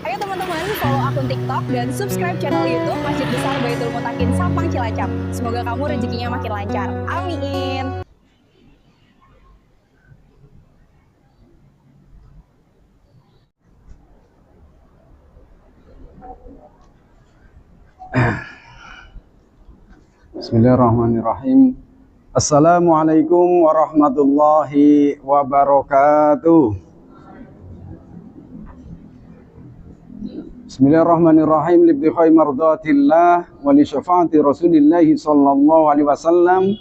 Ayo teman-teman, follow akun TikTok dan subscribe channel YouTube Masjid Besar Baitul Mutakin Sampang Cilacap. Semoga kamu rezekinya makin lancar. Amin. Bismillahirrahmanirrahim. Assalamualaikum warahmatullahi wabarakatuh. Bismillahirrahmanirrahim. Libtighai mardatillah wa li syafaati Rasulillahi sallallahu alaihi wasallam.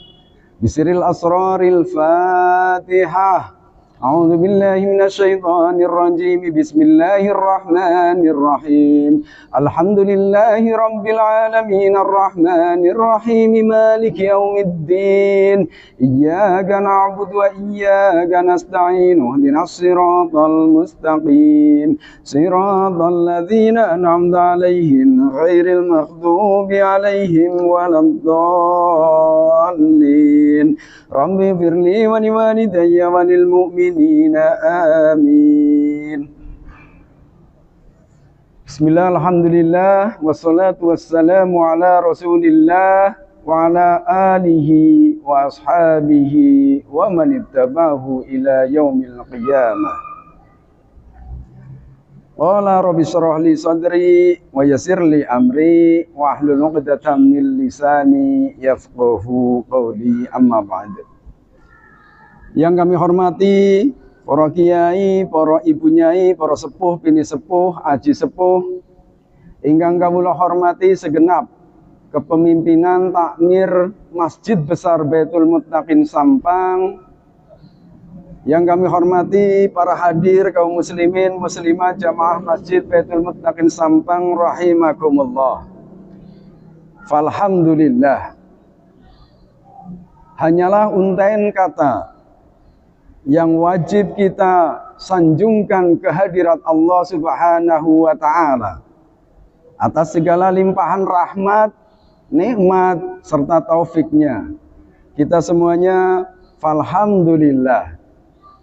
Bisiril asraril Fatihah. A'udzu billahi minasyaitonir rajim. Bismillahirrahmanirrahim. Alhamdulillahi rabbil alamin arrahmanir rahim maliki yaumiddin. Iyyaka na'budu wa iyyaka nasta'in. Ihdinas siratal mustaqim. Siratal ladzina an'amta 'alaihim ghairil maghdubi 'alaihim waladdallin. Rabbi firli wa liwalidayya wa lil mu'minina amin. Bismillah, alhamdulillah, wassalatu wassalamu ala rasulillah wa ala alihi wa ashabihi wa man ittaba'ahu ila yaumil qiyamah. Qala rabbi shrah li sadri wa yassir li amri wa hlul 'uqdatam min lisani yafqahu qawli, amma ba'd. Yang kami hormati para kiai, para ibu nyai, para sepuh, bini sepuh, aji sepuh, ingkang kawula hormati segenap kepemimpinan takmir Masjid Besar Baitul Mutakin Sampang. Yang kami hormati para hadir kaum muslimin muslimah jamaah Masjid Baitul Mutakin Sampang rahimakumullah. Falhamdulillah. Hanyalah untayan kata yang wajib kita sanjungkan kehadirat Allah Subhanahu wa ta'ala atas segala limpahan rahmat, nikmat, serta taufiknya. Kita semuanya falhamdulillah,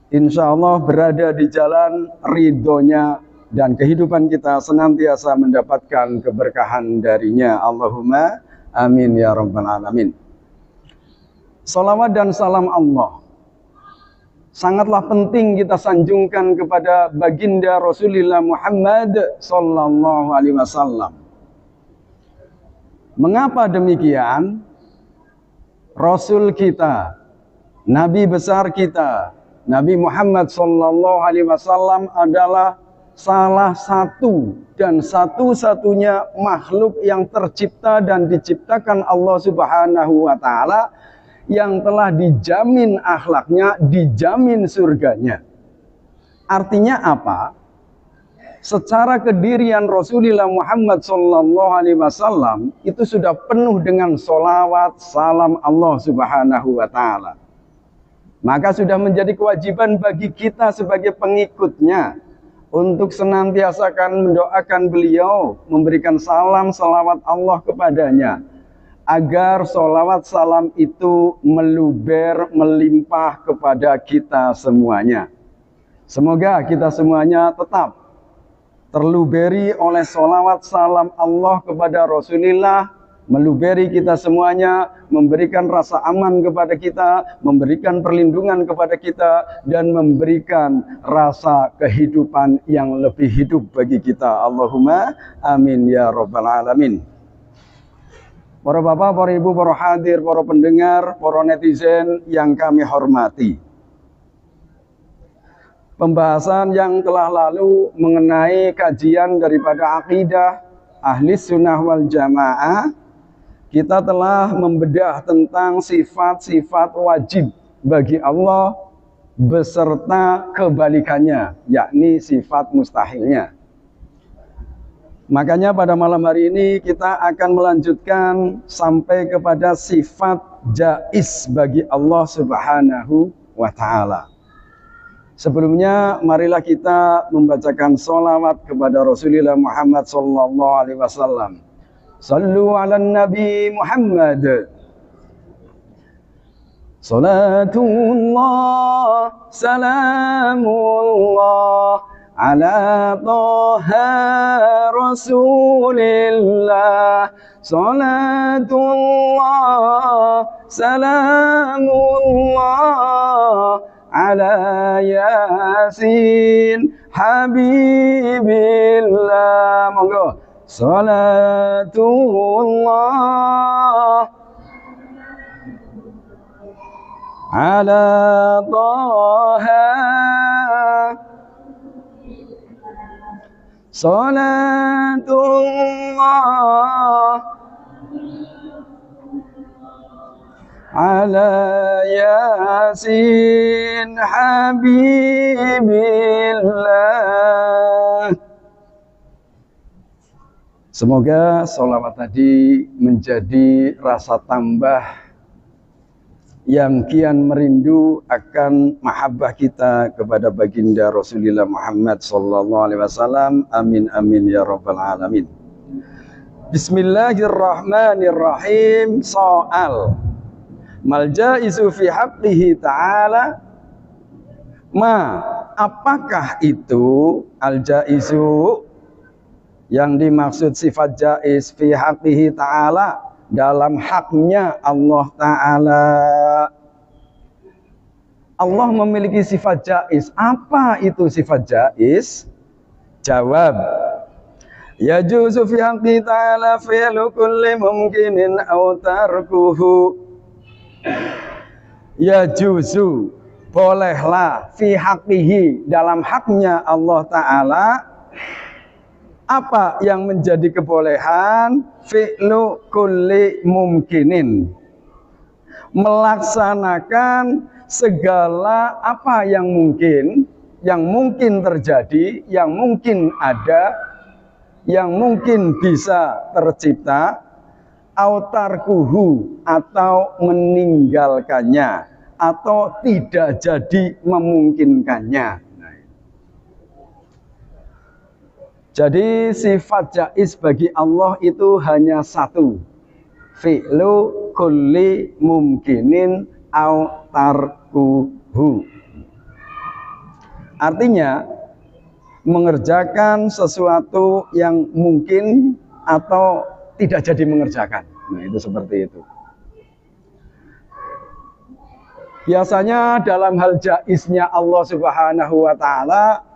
insya Allah berada di jalan ridhonya dan kehidupan kita senantiasa mendapatkan keberkahan darinya. Allahumma amin ya rabbal alamin. Salawat dan salam Allah sangatlah penting kita sanjungkan kepada baginda Rasulullah Muhammad sallallahu alaihi wasallam. Mengapa demikian? Rasul kita, Nabi besar kita, Nabi Muhammad sallallahu alaihi wasallam adalah salah satu dan satu-satunya makhluk yang tercipta dan diciptakan Allah Subhanahu wa taala yang telah dijamin akhlaknya, dijamin surganya. Artinya apa? Secara kedirian Rasulullah Muhammad sallallahu alaihi wasallam itu sudah penuh dengan sholawat salam Allah Subhanahu wa taala. Maka sudah menjadi kewajiban bagi kita sebagai pengikutnya untuk senantiasa akan mendoakan beliau, memberikan salam salawat Allah kepadanya, agar sholawat salam itu meluber, melimpah kepada kita semuanya. Semoga kita semuanya tetap terluberi oleh sholawat salam Allah kepada Rasulullah, meluberi kita semuanya, memberikan rasa aman kepada kita, memberikan perlindungan kepada kita, dan memberikan rasa kehidupan yang lebih hidup bagi kita. Allahumma amin ya rabbal alamin. Para bapak, para ibu, para hadir, para pendengar, para netizen yang kami hormati. Pembahasan yang telah lalu mengenai kajian daripada akidah ahli sunnah wal jamaah, kita telah membedah tentang sifat-sifat wajib bagi Allah beserta kebalikannya, yakni sifat mustahilnya. Makanya pada malam hari ini kita akan melanjutkan sampai kepada sifat jaiz bagi Allah Subhanahu wa ta'ala. Sebelumnya marilah kita membacakan sholawat kepada Rasulullah Muhammad sallallahu alaihi wasallam. Sallu ala Nabi Muhammad Salatullah, salamullah ala Taha Rasulillah. Salatullah, salamullah ala Yasin Habibillah. Monggo. Salatullah ala Taha. Salatullah ala Yasin Habibillah. Semoga sholawat tadi menjadi rasa tambah yang kian merindu akan mahabbah kita kepada baginda Rasulullah Muhammad sallallahu alaihi wasallam. Amin amin ya rabbal alamin. Bismillahirrahmanirrahim. Soal mal jaizu fi haqqihi ta'ala. Apakah itu al jaizu yang dimaksud sifat jaiz fi haqqihi ta'ala, dalam haknya Allah Ta'ala? Allah memiliki sifat jaiz. Apa itu sifat jaiz? Jawab, yajuzu fi haqqi ta'ala fi'lu kulli mumkinin aw tarkuhu. Yajuzu, bolehlah, fi haqqihi, dalam haknya Allah Ta'ala. Apa yang menjadi kebolehan? Fi'lu kulli mumkinin, melaksanakan segala apa yang mungkin terjadi, yang mungkin ada, yang mungkin bisa tercipta, autarkuhu, atau meninggalkannya, atau tidak jadi memungkinkannya. Jadi sifat jaiz bagi Allah itu hanya satu, fi'lu kulli mumkinin au tarkuhu. Artinya mengerjakan sesuatu yang mungkin atau tidak jadi mengerjakan. Nah, itu seperti itu. Biasanya dalam hal jaiznya Allah Subhanahu wa Ta'ala,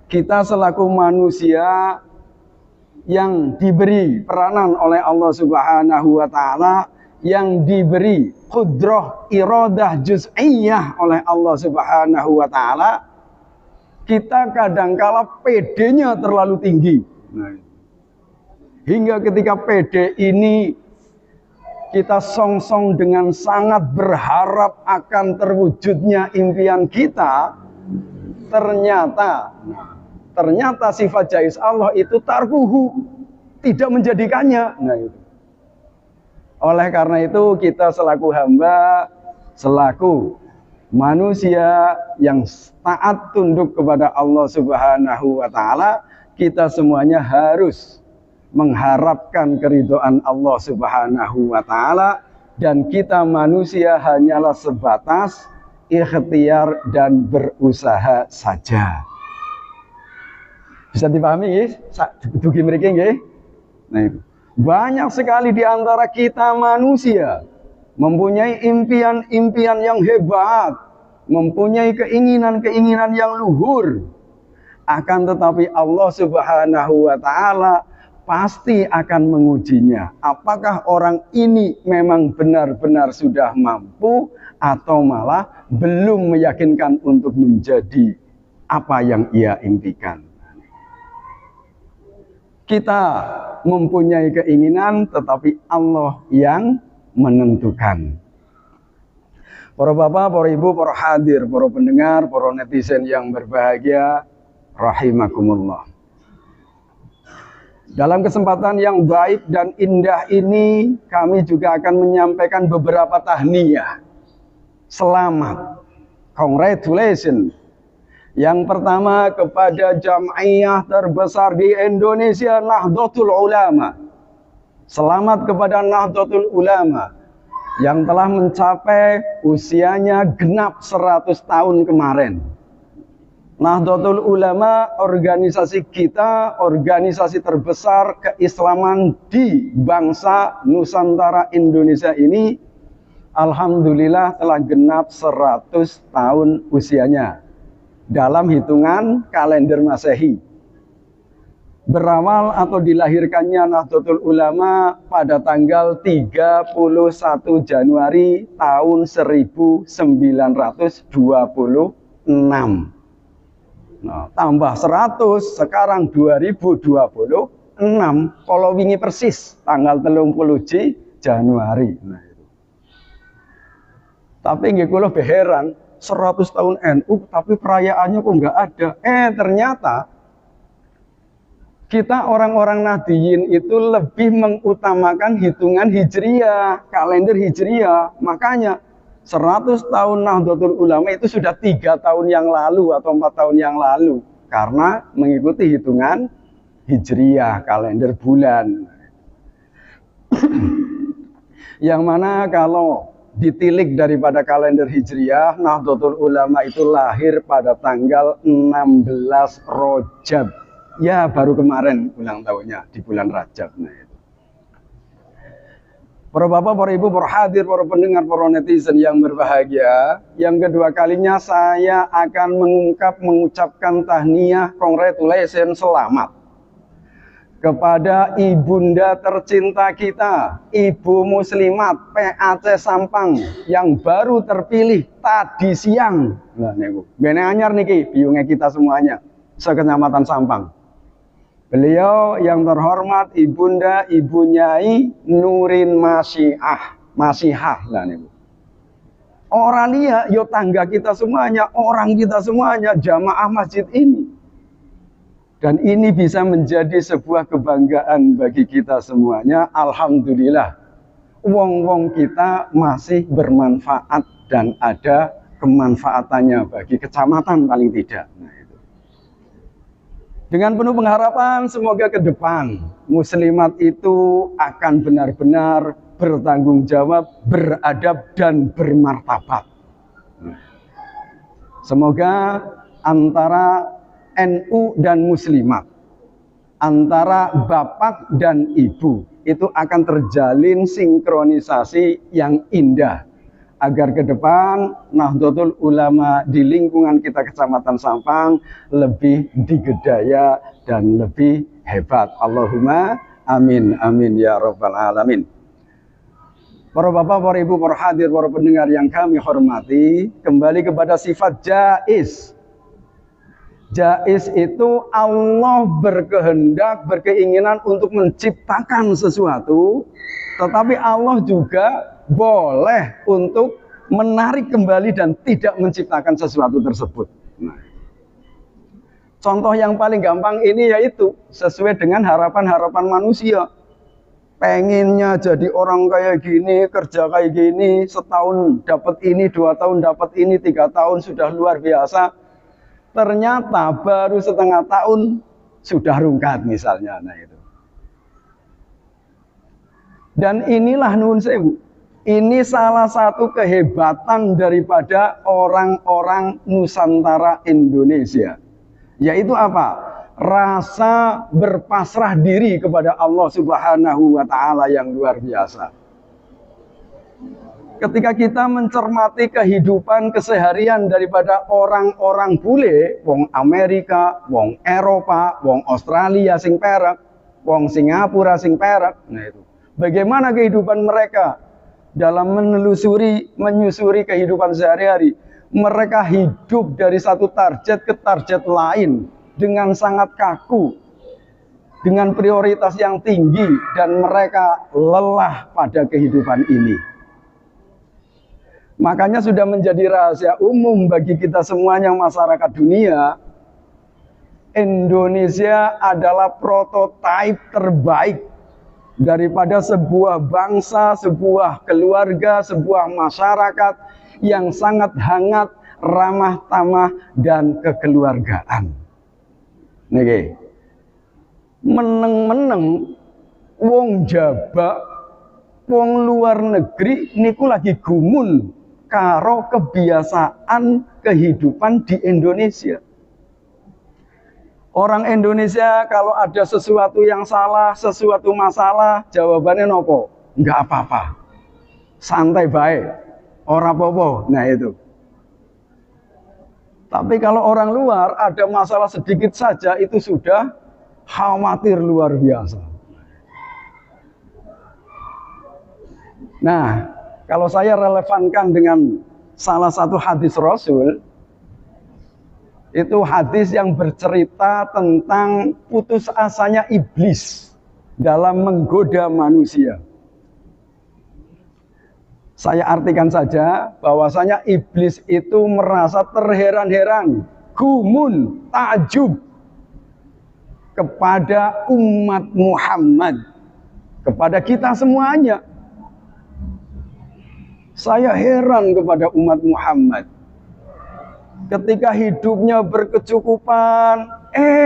kita selaku manusia yang diberi peranan oleh Allah Subhanahu wa Ta'ala, yang diberi qudrah iradah juz'iyah oleh Allah Subhanahu wa Ta'ala, kita kadangkala PD-nya terlalu tinggi. Hingga ketika PD ini kita song-song dengan sangat berharap akan terwujudnya impian kita, ternyata sifat jaiz Allah itu tarkuhu, tidak menjadikannya. Nah, itu. Oleh karena itu kita selaku hamba, selaku manusia yang taat tunduk kepada Allah Subhanahu wa Ta'ala, kita semuanya harus mengharapkan keridhaan Allah Subhanahu wa Ta'ala, dan kita manusia hanyalah sebatas ikhtiar dan berusaha saja. Bisa dipahami nggih? Dugi mriki nggih. Nah, banyak sekali di antara kita manusia mempunyai impian-impian yang hebat, mempunyai keinginan-keinginan yang luhur. Akan tetapi Allah Subhanahu wa Ta'ala pasti akan mengujinya. Apakah orang ini memang benar-benar sudah mampu atau malah belum meyakinkan untuk menjadi apa yang ia impikan. Kita mempunyai keinginan, tetapi Allah yang menentukan. Para bapak, para ibu, para hadir, para pendengar, para netizen yang berbahagia, rahimakumullah. Dalam kesempatan yang baik dan indah ini, kami juga akan menyampaikan beberapa tahniyah. Selamat, congratulations. Yang pertama kepada Jam'iyah terbesar di Indonesia, Nahdlatul Ulama. Selamat kepada Nahdlatul Ulama. yang telah mencapai usianya genap 100 tahun kemarin. Nahdlatul Ulama, organisasi kita, organisasi terbesar keislaman di bangsa Nusantara Indonesia ini, alhamdulillah telah genap 100 tahun usianya dalam hitungan kalender Masehi. Berawal atau dilahirkannya Nahdlatul Ulama pada tanggal 31 Januari tahun 1926. Nah, tambah 100, sekarang 2026, kalau wingi persis tanggal 30 Januari. Nah, itu. Tapi nggih kula beheran, 100 tahun NU tapi perayaannya kok nggak ada. Ternyata kita orang-orang Nahdiyin itu lebih mengutamakan hitungan Hijriyah, kalender Hijriyah. Makanya 100 tahun Nahdlatul Ulama itu sudah 3 tahun yang lalu atau 4 tahun yang lalu. Karena mengikuti hitungan Hijriyah, kalender bulan. Yang mana kalau ditilik daripada kalender Hijriyah, Nahdlatul Ulama itu lahir pada tanggal 16 Rajab. Ya, baru kemarin ulang tahunnya di bulan Rajab. Nah, itu. Para bapak, para ibu, para hadir, para pendengar, para netizen yang berbahagia, yang kedua kalinya saya akan mengucapkan tahniyah, congratulations, selamat kepada ibunda tercinta kita, Ibu Muslimat PAC Sampang yang baru terpilih tadi siang. Nah, niku. Bene anyar niki biunge kita semuanya, sekecamatan Sampang. Beliau yang terhormat Ibunda Ibu Nyai Nurin Masihah lah niku. Orang liya yo tangga kita semuanya, orang kita semuanya, jamaah masjid ini. Dan ini bisa menjadi sebuah kebanggaan bagi kita semuanya. Alhamdulillah, wong-wong kita masih bermanfaat dan ada kemanfaatannya bagi kecamatan paling tidak. Nah, itu. Dengan penuh pengharapan semoga ke depan muslimat itu akan benar-benar bertanggung jawab, beradab dan bermartabat. Semoga antara NU dan muslimat, antara bapak dan ibu itu akan terjalin sinkronisasi yang indah agar ke depan Nahdlatul Ulama di lingkungan kita Kecamatan Sampang lebih digedaya dan lebih hebat. Allahumma amin amin ya rabbal alamin. Para bapak, para ibu, para hadir, para pendengar yang kami hormati, kembali kepada sifat jaiz. Jaiz itu Allah berkehendak, berkeinginan untuk menciptakan sesuatu, tetapi Allah juga boleh untuk menarik kembali dan tidak menciptakan sesuatu tersebut. Nah, contoh yang paling gampang ini yaitu sesuai dengan harapan-harapan manusia. Pengennya jadi orang kayak gini, kerja kayak gini, setahun dapat ini, 2 tahun dapat ini, 3 tahun sudah luar biasa. Ternyata baru setengah tahun sudah rungkat misalnya. Nah, itu. Dan inilah nuwun sewu. Ini salah satu kehebatan daripada orang-orang Nusantara Indonesia. Yaitu apa? Rasa berpasrah diri kepada Allah Subhanahu wa Ta'ala yang luar biasa. Ketika kita mencermati kehidupan keseharian daripada orang-orang bule, wong Amerika, wong Eropa, wong Australia sing perak, wong Singapura sing perak, nah itu. Bagaimana kehidupan mereka dalam menyusuri kehidupan sehari-hari? Mereka hidup dari satu target ke target lain dengan sangat kaku, dengan prioritas yang tinggi, dan mereka lelah pada kehidupan ini. Makanya sudah menjadi rahasia umum bagi kita semuanya masyarakat dunia, Indonesia adalah prototipe terbaik daripada sebuah bangsa, sebuah keluarga, sebuah masyarakat yang sangat hangat, ramah tamah, dan kekeluargaan. Niki, meneng-meneng wong Jawa wong luar negeri niku lagi gumun karo kebiasaan kehidupan di Indonesia. Orang Indonesia kalau ada sesuatu yang salah, sesuatu masalah, jawabannya nopo? Enggak apa-apa. Santai baik. Ora apa-apa. Nah itu. Tapi kalau orang luar ada masalah sedikit saja itu sudah khawatir luar biasa. Nah, kalau saya relevankan dengan salah satu hadis Rasul, itu hadis yang bercerita tentang putus asanya iblis dalam menggoda manusia. Saya artikan saja bahwasanya iblis itu merasa terheran-heran, gumun, takjub kepada umat Muhammad, kepada kita semuanya. Saya heran kepada umat Muhammad. Ketika hidupnya berkecukupan,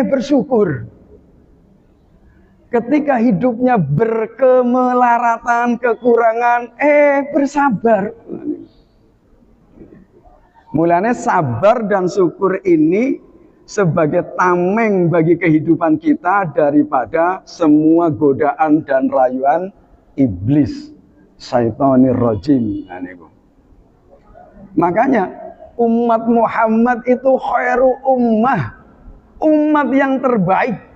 bersyukur. Ketika hidupnya berkemelaratan, kekurangan, bersabar. Mulanya sabar dan syukur ini sebagai tameng bagi kehidupan kita daripada semua godaan dan rayuan iblis, syaitonir rajim. Makanya umat Muhammad itu khairu ummah, umat yang terbaik.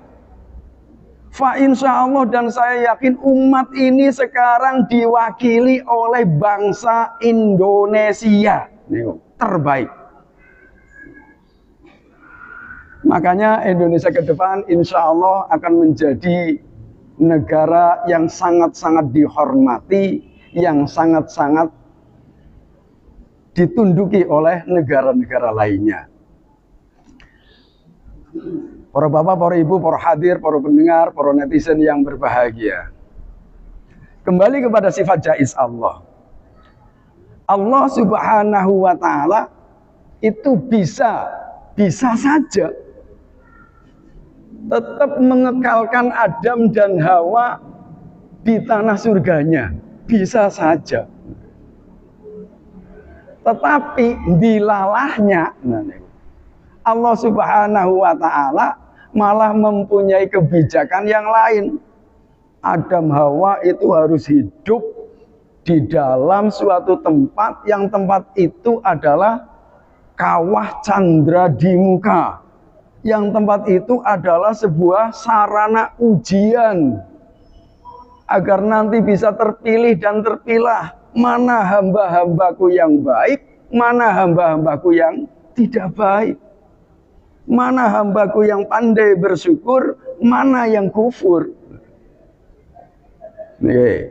Fa insya Allah, dan saya yakin umat ini sekarang diwakili oleh bangsa Indonesia. Terbaik. Makanya Indonesia ke depan insya Allah akan menjadi negara yang sangat-sangat dihormati, yang sangat-sangat ditunduki oleh negara-negara lainnya. Para bapak, para ibu, para hadir, para pendengar, para netizen yang berbahagia. Kembali kepada sifat jaiz Allah. Allah Subhanahu wa ta'ala itu bisa saja tetap mengekalkan Adam dan Hawa di tanah surganya. Bisa saja. Tetapi dilalahnya Allah Subhanahu wa ta'ala malah mempunyai kebijakan yang lain. Adam Hawa itu harus hidup di dalam suatu tempat yang tempat itu adalah kawah candra di muka. Yang tempat itu adalah sebuah sarana ujian agar nanti bisa terpilih dan terpilah mana hamba-hambaku yang baik, mana hamba-hambaku yang tidak baik. Mana hambaku yang pandai bersyukur, mana yang kufur. Nih.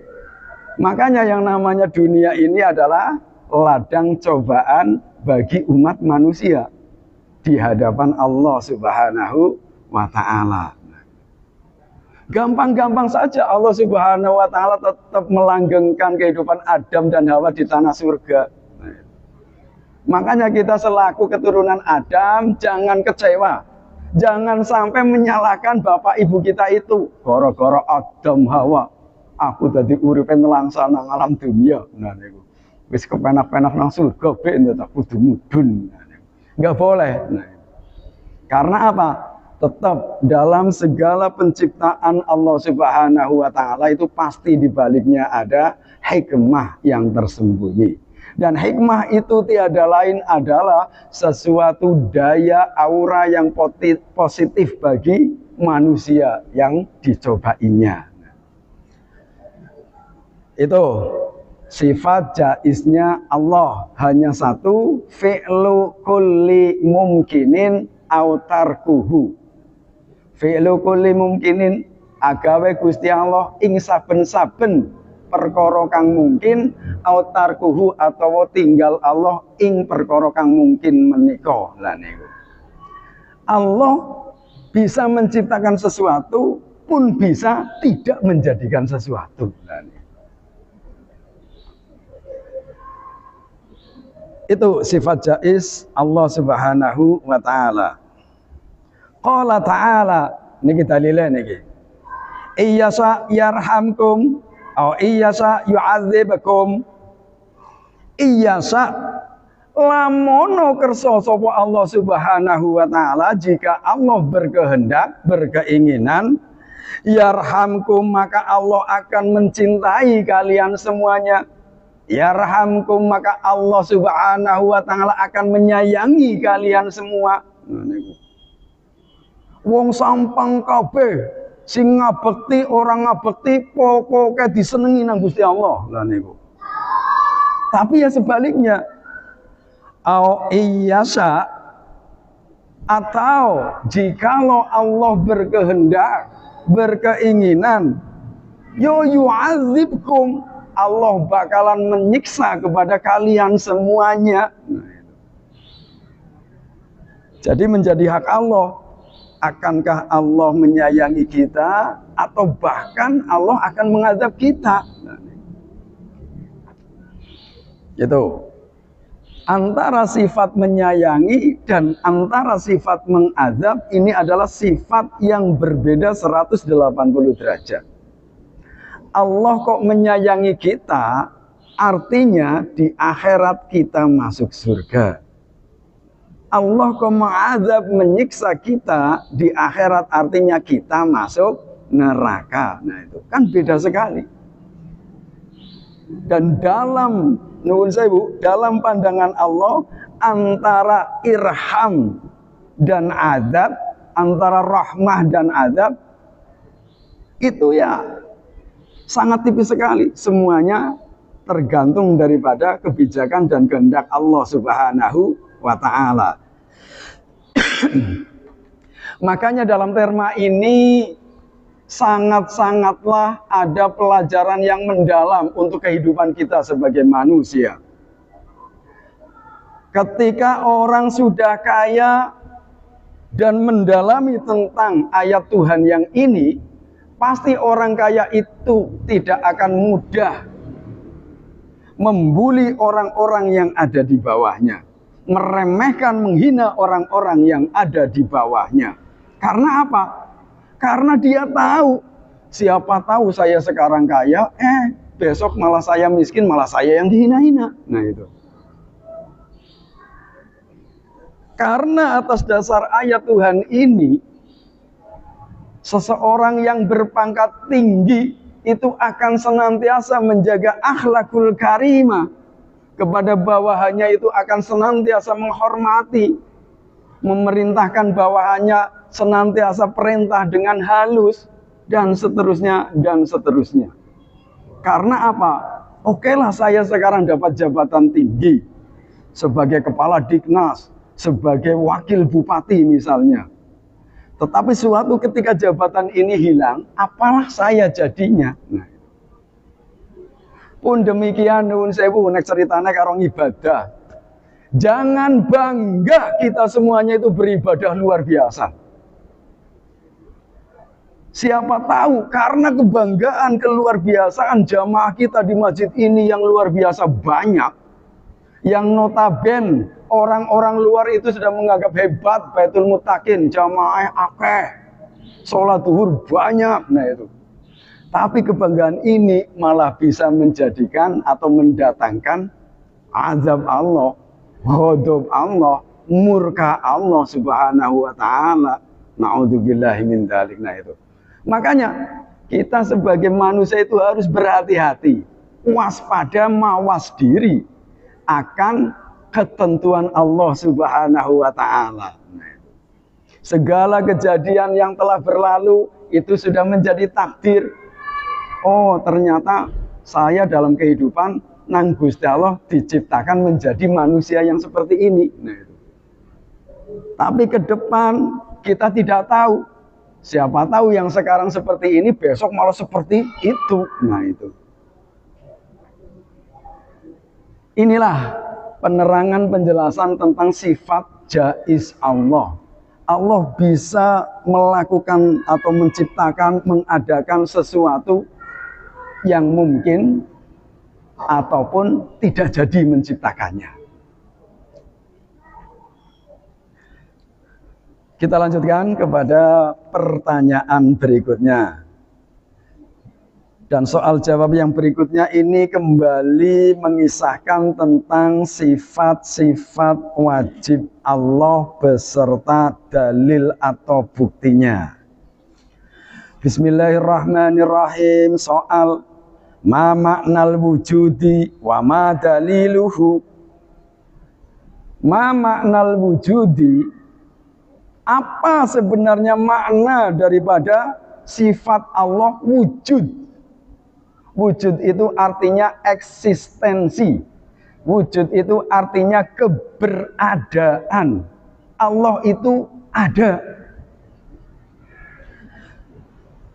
Makanya yang namanya dunia ini adalah ladang cobaan bagi umat manusia di hadapan Allah Subhanahu wa ta'ala. Gampang-gampang saja Allah Subhanahu wa ta'ala tetap melanggengkan kehidupan Adam dan Hawa di tanah surga. Makanya kita selaku keturunan Adam jangan kecewa. Jangan sampai menyalahkan bapak ibu kita itu. Gara-gara Adam Hawa aku tadi uripen nelangsa nang alam dunia. Nah niku. Wis kepenak-penak nang surga ben tak kudu mudun. Enggak boleh. Nah, karena apa? Tetap dalam segala penciptaan Allah Subhanahu wa ta'ala itu pasti di baliknya ada hikmah yang tersembunyi. Dan hikmah itu tiada lain adalah sesuatu daya aura yang positif bagi manusia yang dicobainya. Itu sifat jaiznya Allah, hanya satu, fi'lu kulli mumkinin autarkuhu. Fi'lu kulli mumkinin agawe Gusti Allah ing saben-saben perkara kang mungkin, autarkuhu atau tinggal Allah ing perkara kang mungkin menika. Lah niku. Allah bisa menciptakan sesuatu pun bisa tidak menjadikan sesuatu. Lah niku. Itu sifat jaiz Allah Subhanahu wa ta'ala. Qala ta'ala niki dalile niki. Iyasa yarhamkum Au iyasa yu'adzibakum. Iyasa lamono kersa sapa Allah Subhanahu wa taala, jika Allah berkehendak, berkeinginan, yarhamkum, maka Allah akan mencintai kalian semuanya. Yarhamkum, maka Allah Subhanahu wa taala akan menyayangi kalian semua. Wong sampang kabeh sing ngabekti orang ngabekti pokoke disenengi nang Gusti Allah. Lah niku. Tapi ya sebaliknya, au iyasa, atau jikalau Allah berkehendak, berkeinginan, yu'adzibkum, Allah bakalan menyiksa kepada kalian semuanya. Jadi menjadi hak Allah. Akankah Allah menyayangi kita, atau bahkan Allah akan mengadab kita? Itu antara sifat menyayangi dan antara sifat mengadab, ini adalah sifat yang berbeda 180 derajat. Allah kok menyayangi kita, artinya di akhirat kita masuk surga. Allah kok mengadab, menyiksa kita di akhirat, artinya kita masuk neraka. Nah itu kan beda sekali. Dan dalam nuwun sewu, dalam pandangan Allah, antara irham dan adab, antara rahmah dan adab, itu ya sangat tipis sekali. Semuanya tergantung daripada kebijakan dan kehendak Allah Subhanahu wa ta'ala. Makanya dalam terma ini sangat-sangatlah ada pelajaran yang mendalam untuk kehidupan kita sebagai manusia. Ketika orang sudah kaya dan mendalami tentang ayat Tuhan yang ini, pasti orang kaya itu tidak akan mudah membuli orang-orang yang ada di bawahnya, meremehkan, menghina orang-orang yang ada di bawahnya. Karena apa? Karena dia tahu, siapa tahu saya sekarang kaya, besok malah saya miskin, malah saya yang dihina-hina. Nah itu. Karena atas dasar ayat Tuhan ini, seseorang yang berpangkat tinggi itu akan senantiasa menjaga akhlakul karimah. Kepada bawahannya itu akan senantiasa menghormati, memerintahkan bawahannya senantiasa perintah dengan halus, dan seterusnya, dan seterusnya. Karena apa? Oke lah, saya sekarang dapat jabatan tinggi sebagai kepala Diknas, sebagai wakil bupati misalnya. Tetapi suatu ketika jabatan ini hilang, apalah saya jadinya? Nah, pun demikian nuwun sewu nek ceritane karo ibadah. Jangan bangga kita semuanya itu beribadah luar biasa. Siapa tahu karena kebanggaan keluar biasaan jamaah kita di masjid ini yang luar biasa banyak, yang notaben orang-orang luar itu sudah menganggap hebat, Baitul Muttaqin, jamaah akeh, sholat zuhur banyak. Nah itu. Tapi kebanggaan ini malah bisa menjadikan atau mendatangkan azab Allah, ghadab Allah, murka Allah Subhanahu wa ta'ala. Na'udzubillahi min dzalik. Nah itu. Makanya kita sebagai manusia itu harus berhati-hati, waspada, mawas diri akan ketentuan Allah Subhanahu wa ta'ala. Segala kejadian yang telah berlalu itu sudah menjadi takdir. Oh, ternyata saya dalam kehidupan nang Gusti Allah diciptakan menjadi manusia yang seperti ini. Nah, itu. Tapi ke depan kita tidak tahu. Siapa tahu yang sekarang seperti ini besok malah seperti itu. Nah, itu. Inilah penerangan penjelasan tentang sifat jaiz Allah. Allah bisa melakukan atau menciptakan, mengadakan sesuatu yang mungkin ataupun tidak jadi menciptakannya. Kita lanjutkan kepada pertanyaan berikutnya. Dan soal jawab yang berikutnya ini kembali mengisahkan tentang sifat-sifat wajib Allah beserta dalil atau buktinya. Bismillahirrahmanirrahim. Soal ma maknal wujudi wa ma daliluhu. Ma maknal wujudi, apa sebenarnya makna daripada sifat Allah wujud? Wujud itu artinya eksistensi. Wujud itu artinya keberadaan. Allah itu ada.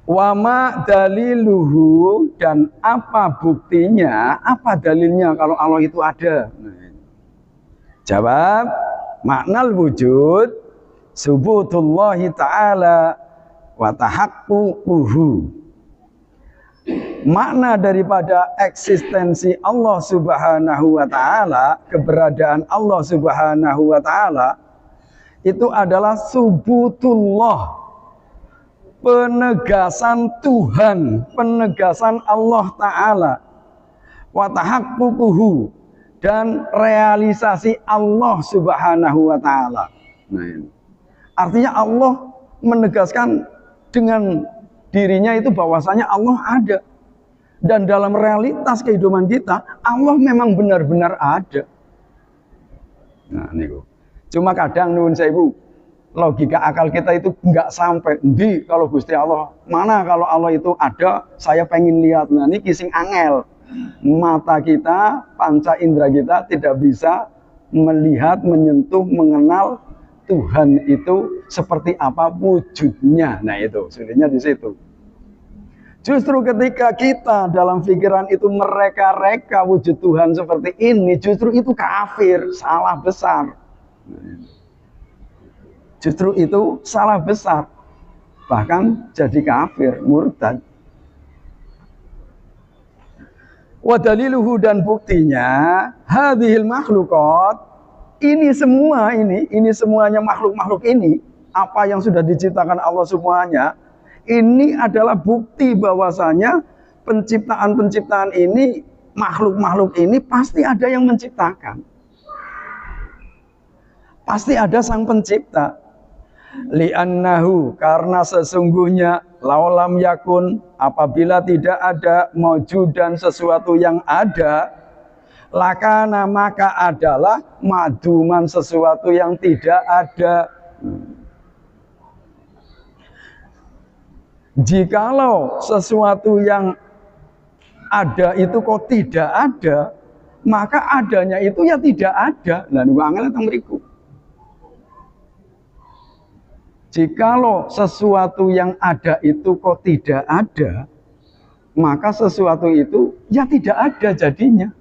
Wama daliluhu, dan apa buktinya, apa dalilnya kalau Allah itu ada? Jawab, maknal wujud subutullahi ta'ala wa tahaqququhu. Makna daripada eksistensi Allah Subhanahu wa ta'ala, keberadaan Allah Subhanahu wa ta'ala, itu adalah subutullah, penegasan Tuhan, penegasan Allah Ta'ala, wa tahaqququhu, dan realisasi Allah Subhanahu wa ta'ala. Nah, ini artinya Allah menegaskan dengan dirinya itu bahwasanya Allah ada. Dan dalam realitas kehidupan kita, Allah memang benar-benar ada. Nah, niku. Cuma kadang nuwun sewu, logika akal kita itu nggak sampai. Ndi kalau Gusti Allah, mana kalau Allah itu ada, saya pengen lihat. Nah, ini kising angel. Mata kita, panca indera kita tidak bisa melihat, menyentuh, mengenal Tuhan itu seperti apa wujudnya. Nah, itu sulitnya di situ. Justru ketika kita dalam pikiran itu mereka-reka wujud Tuhan seperti ini, justru itu kafir, salah besar. Justru itu salah besar. Bahkan jadi kafir, murtad. Wa daliluhu, dan buktinya, hadhil makhluqat, ini semuanya makhluk-makhluk ini, apa yang sudah diciptakan Allah semuanya, ini adalah bukti bahwasanya penciptaan-penciptaan ini, makhluk-makhluk ini pasti ada yang menciptakan. Pasti ada sang pencipta. Li'annahu, karena sesungguhnya laulam yakun, apabila tidak ada maujudan sesuatu yang ada, lakana, maka adalah maduman, sesuatu yang tidak ada. Jikalau sesuatu yang ada itu kok tidak ada, maka adanya itu ya tidak ada. Nah, niku angel teng mriku. Jikalau sesuatu yang ada itu kok tidak ada, maka sesuatu itu ya tidak ada jadinya.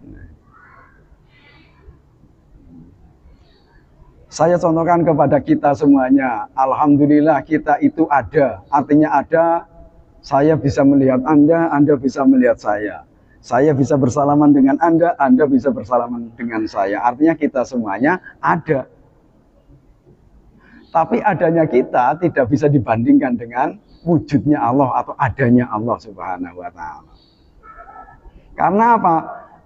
Saya contohkan kepada kita semuanya, alhamdulillah kita itu ada. Artinya ada, saya bisa melihat Anda, Anda bisa melihat saya. Saya bisa bersalaman dengan Anda, Anda bisa bersalaman dengan saya. Artinya kita semuanya ada. Tapi adanya kita tidak bisa dibandingkan dengan wujudnya Allah atau adanya Allah Subhanahu wa ta'ala. Karena apa?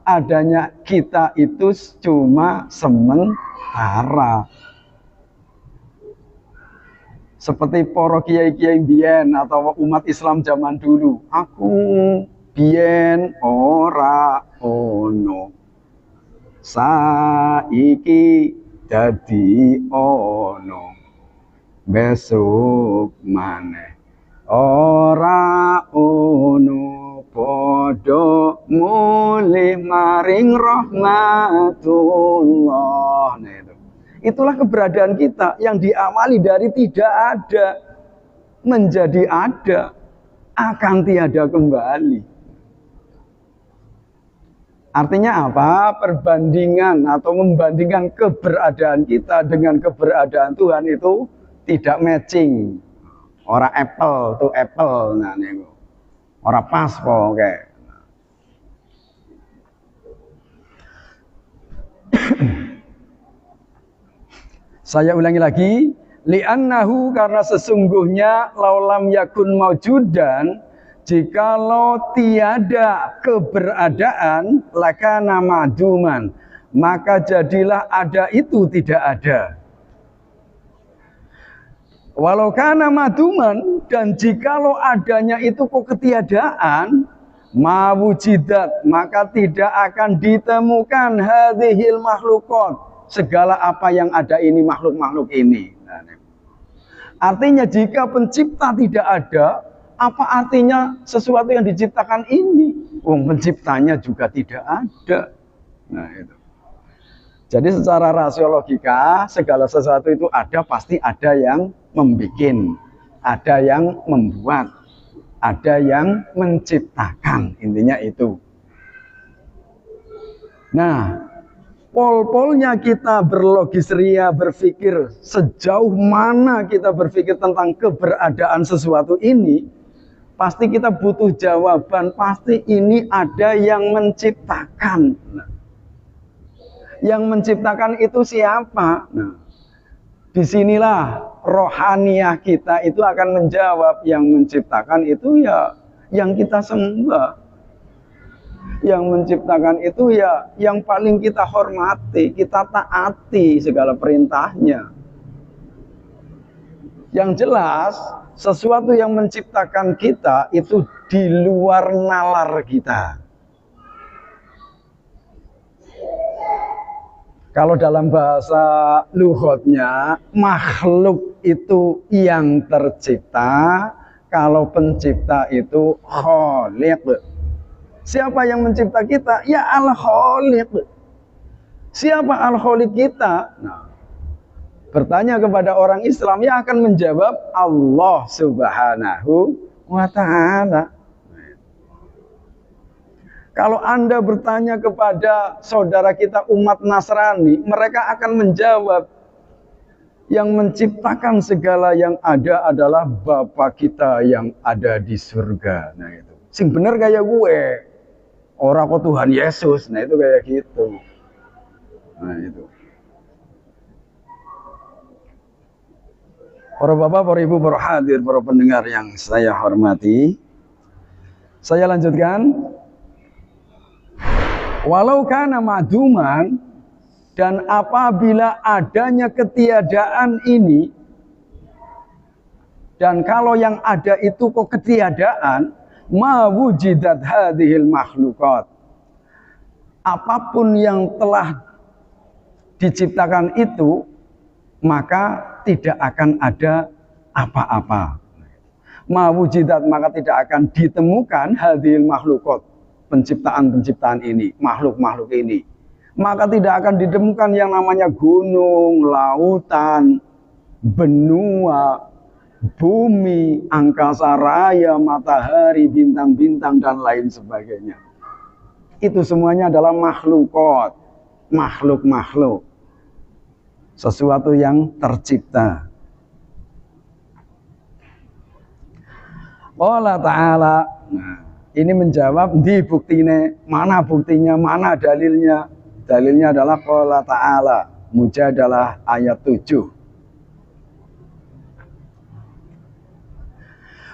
Adanya kita itu cuma sementara. Seperti para kiai-kiai biyen atau umat Islam zaman dulu. Aku biyen ora ono, saiki dadi ono, besok maneh ora ono, padha mulih maring rahmatullah. Nah, itulah keberadaan kita yang diawali dari tidak ada menjadi ada, akan tiada kembali. Artinya apa? Perbandingan atau membandingkan keberadaan kita dengan keberadaan Tuhan itu tidak matching. Ora apple to apple. Nah, niku. Ora pas kok. Saya ulangi lagi, li'annahu, karena sesungguhnya laulam yakun maujudan, jikalau tiada keberadaan, lakana ma'duman, maka jadilah ada itu tidak ada. Walau kana ma'duman, dan jikalau adanya itu kok ketiadaan, mawujidat, maka tidak akan ditemukan hadhil makhlukot, segala apa yang ada ini, makhluk-makhluk ini. Artinya jika pencipta tidak ada, apa artinya sesuatu yang diciptakan ini? Penciptanya juga tidak ada. Nah, itu. Jadi secara rasio logika, segala sesuatu itu ada, pasti ada yang membuat, ada yang membuat, ada yang menciptakan. Intinya itu. Nah, pol-polnya kita berlogis ria, berpikir sejauh mana kita berpikir tentang keberadaan sesuatu ini, pasti kita butuh jawaban, pasti ini ada yang menciptakan. Nah, yang menciptakan itu siapa? Nah, disinilah rohaniah kita itu akan menjawab, yang menciptakan itu ya yang kita sembah. Yang menciptakan itu ya yang paling kita hormati, kita taati segala perintahnya. Yang jelas, sesuatu yang menciptakan kita itu di luar nalar kita. Kalau dalam bahasa lughotnya, makhluk itu yang tercipta, kalau pencipta itu khaliq. Siapa yang mencipta kita? Ya Al-Khaliq. Siapa Al-Khaliq kita? Nah, bertanya kepada orang Islam, yang akan menjawab Allah Subhanahu wa Ta'ala. Kalau Anda bertanya kepada saudara kita umat Nasrani, mereka akan menjawab, yang menciptakan segala yang ada adalah Bapa kita yang ada di surga. Nah itu. Sing bener kayak gue. Orang kok Tuhan Yesus. Nah itu kayak gitu. Nah itu. Para bapak, para ibu, para hadir, para pendengar yang saya hormati, saya lanjutkan. Walau kana ma'duman, dan apabila adanya ketiadaan ini, dan kalau yang ada itu kok ketiadaan, ma wujidat hadhil makhlukat, apapun yang telah diciptakan itu, maka tidak akan ada apa-apa. Ma wujidat, maka tidak akan ditemukan hadhil makhlukat, penciptaan-penciptaan ini, makhluk-makhluk ini. Maka tidak akan ditemukan yang namanya gunung, lautan, benua, bumi, angkasa raya, matahari, bintang-bintang, dan lain sebagainya. Itu semuanya adalah makhlukot, makhluk-makhluk. Sesuatu yang tercipta. Allah Ta'ala, nah, ini menjawab di buktine, mana buktinya, mana dalilnya. Dalilnya adalah qala ta'ala, Mujadalah ayat 7.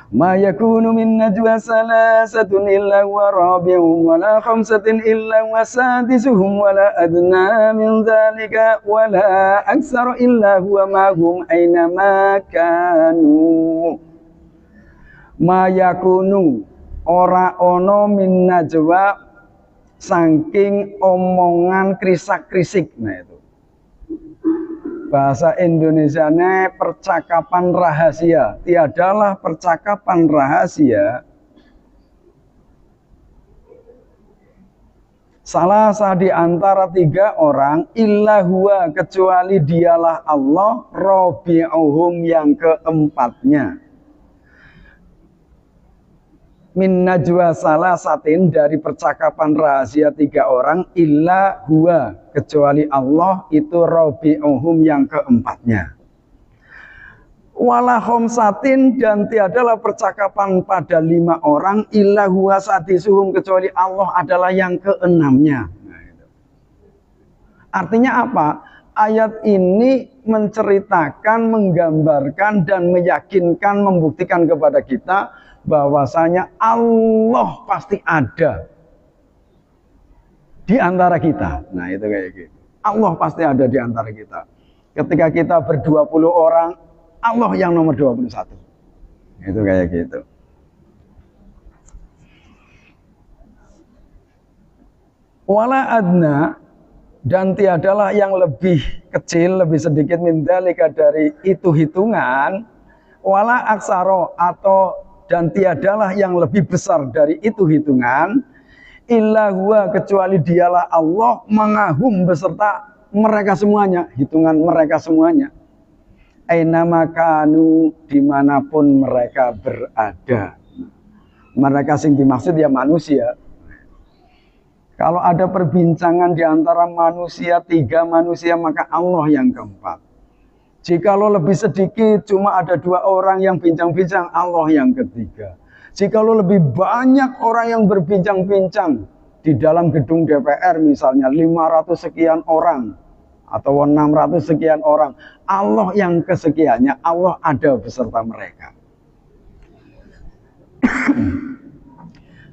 Ma yakunu min najwa salasatun illa wa rabi'uhum wa la khamsatin illa wa sadisuhum wa la adna min dhalika wa la aksara illa huwa ma'hum aina ma kanu. Ma yakunu, ora ono min najwa, saking omongan krisak-krisik. Nah itu bahasa Indonesianya percakapan rahasia. Tiadalah percakapan rahasia salah satu di antara tiga orang, illa huwa, kecuali dialah Allah, rabi'uhum, yang keempatnya. Min najwa salasatin, dari percakapan rahasia tiga orang, illa huwa, kecuali Allah, itu rabi'uhum, yang keempatnya. Wala khamsatin, dan tiadalah percakapan pada 5 orang, illa huwa sadisuhum, kecuali Allah adalah yang keenamnya. Artinya apa? Ayat ini menceritakan, menggambarkan, dan meyakinkan, membuktikan kepada kita bahwasanya Allah pasti ada di antara kita. Nah, itu kayak gitu. Allah pasti ada di antara kita. Ketika kita ber-20 orang, Allah yang nomor 21. Itu kayak gitu. Wala adna, dan tiadalah yang lebih kecil, lebih sedikit min dzalika dari itu hitungan, wala aksaro, atau dan tiadalah yang lebih besar dari itu hitungan, illa huwa, kecuali dialah Allah, mengahum beserta mereka semuanya, hitungan mereka semuanya. Aina makanu, dimanapun mereka berada. Mereka sing dimaksud ya manusia. Kalau ada perbincangan di antara manusia, 3 manusia, maka Allah yang keempat. Jikalau lebih sedikit, cuma ada 2 orang yang bincang-bincang, Allah yang ketiga. Jikalau lebih banyak orang yang berbincang-bincang di dalam gedung DPR, misalnya 500 sekian orang atau 600 sekian orang, Allah yang kesekiannya, Allah ada beserta mereka.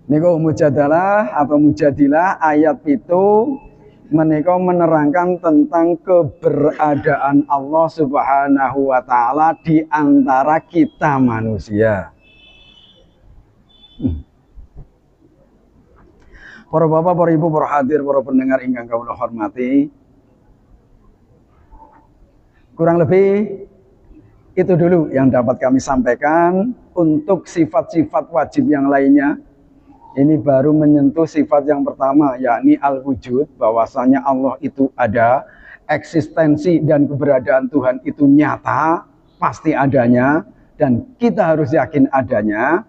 Niku mujadalah atau mujadilah ayat itu menika menerangkan tentang keberadaan Allah Subhanahu wa taala di antara kita manusia. Para bapak, para ibu, para hadir, para pendengar ingkang kawula hormati. Kurang lebih itu dulu yang dapat kami sampaikan. Untuk sifat-sifat wajib yang lainnya, ini baru menyentuh sifat yang pertama, yakni al-wujud, bahwasanya Allah itu ada, eksistensi dan keberadaan Tuhan itu nyata, pasti adanya, dan kita harus yakin adanya.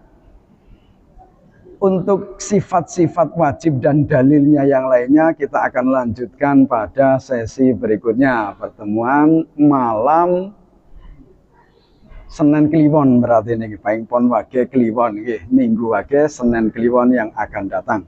Untuk sifat-sifat wajib dan dalilnya yang lainnya, kita akan lanjutkan pada sesi berikutnya, pertemuan malam Senin Kliwon, berarti ini paling pon wage Kliwon, minggu wage Senin Kliwon yang akan datang.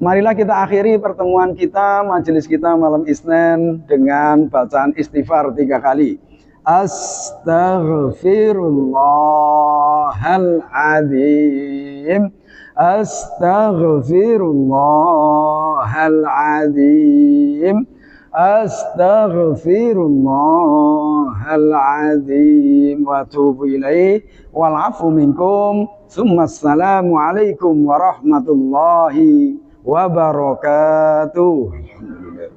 Marilah kita akhiri pertemuan kita, majelis kita malam Isnin dengan bacaan istighfar 3 kali. Astaghfirullahaladzim, astaghfirullahaladzim, astaghfirullahaladzim wa atubu ilaih wal afu minkum. Assalamualaikum warahmatullahi wabarakatuh. Alhamdulillah.